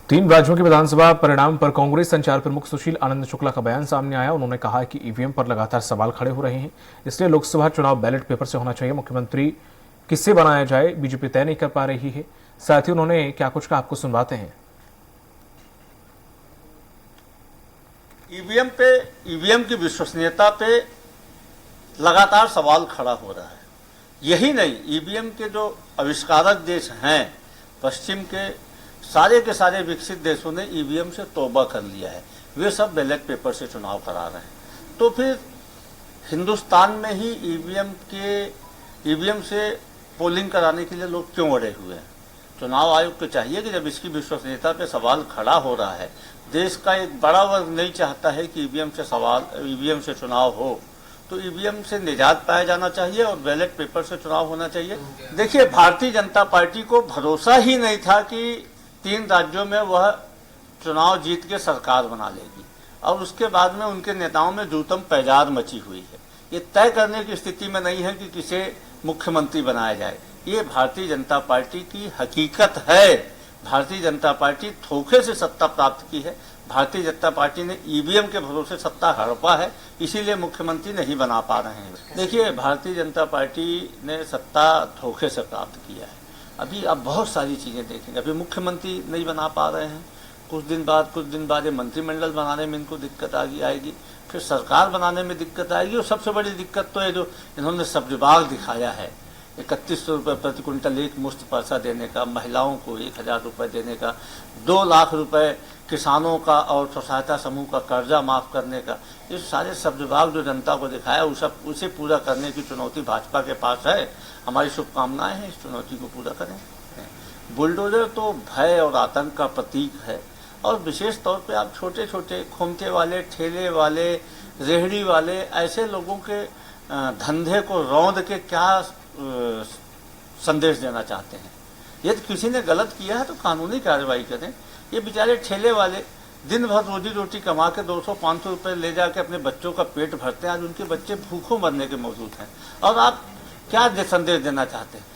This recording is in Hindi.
तीन राज्यों के विधानसभा परिणाम पर कांग्रेस संचार प्रमुख सुशील आनंद शुक्ला का बयान सामने आया। उन्होंने कहा कि ईवीएम पर लगातार सवाल खड़े हो रहे हैं, इसलिए लोकसभा चुनाव बैलेट पेपर से होना चाहिए। मुख्यमंत्री किससे बनाया जाए, बीजेपी तय नहीं कर पा रही है। साथ ही उन्होंने क्या कुछ कहा, आपको सुनवाते हैं। ईवीएम की विश्वसनीयता पे लगातार सवाल खड़ा हो रहा है। यही नहीं, ईवीएम के जो आविष्कारक देश हैं पश्चिम के सारे विकसित देशों ने ईवीएम से तौबा कर लिया है। वे सब बैलेट पेपर से चुनाव करा रहे हैं। तो फिर हिंदुस्तान में ही ईवीएम से पोलिंग कराने के लिए लोग क्यों अड़े हुए हैं? चुनाव आयोग को चाहिए कि जब इसकी विश्वसनीयता पे सवाल खड़ा हो रहा है, देश का एक बड़ा वर्ग नहीं चाहता है कि ईवीएम से चुनाव हो, तो ईवीएम से निजात पाया जाना चाहिए और बैलेट पेपर से चुनाव होना चाहिए। देखिए, भारतीय जनता पार्टी को भरोसा ही नहीं था कि 3 राज्यों में वह चुनाव जीत के सरकार बना लेगी, और उसके बाद में उनके नेताओं में जूतम पैजार मची हुई है। ये तय करने की स्थिति में नहीं है कि किसे मुख्यमंत्री बनाया जाए। ये भारतीय जनता पार्टी की हकीकत है। भारतीय जनता पार्टी धोखे से सत्ता प्राप्त की है। भारतीय जनता पार्टी ने ईवीएम के भरोसे सत्ता हड़पा है, इसीलिए मुख्यमंत्री नहीं बना पा रहे हैं। देखिए, भारतीय जनता पार्टी ने सत्ता धोखे से प्राप्त किया है। अभी आप बहुत सारी चीजें देखेंगे। अभी मुख्यमंत्री नहीं बना पा रहे हैं, कुछ दिन बाद ये मंत्रिमंडल बनाने में इनको दिक्कत आएगी, फिर सरकार बनाने में दिक्कत आएगी। और सबसे बड़ी दिक्कत तो है जो इन्होंने सब्जबाग दिखाया है, 3100 रुपये प्रति क्विंटल एक मुश्त पैसा देने का, महिलाओं को 1000 रुपये देने का, 2 लाख रुपए किसानों का और स्वसहायता समूह का कर्जा माफ करने का। ये सारे सब्जबाग जो जनता को दिखाया, उसे पूरा करने की चुनौती भाजपा के पास है। हमारी शुभकामनाएं हैं, इस चुनौती को पूरा करें। बुलडोजर तो भय और आतंक का प्रतीक है, और विशेष तौर पे आप छोटे छोटे खोमचे वाले, ठेले वाले, रेहड़ी वाले, ऐसे लोगों के धंधे को रौंद के क्या संदेश देना चाहते हैं? यदि किसी ने गलत किया है तो कानूनी कार्रवाई करें। ये बेचारे ठेले वाले दिन भर रोजी रोटी कमा के 200-500 रुपये ले जाके अपने बच्चों का पेट भरते हैं। आज उनके बच्चे भूखों मरने के मौजूद हैं, और आप क्या संदेश देना चाहते हैं?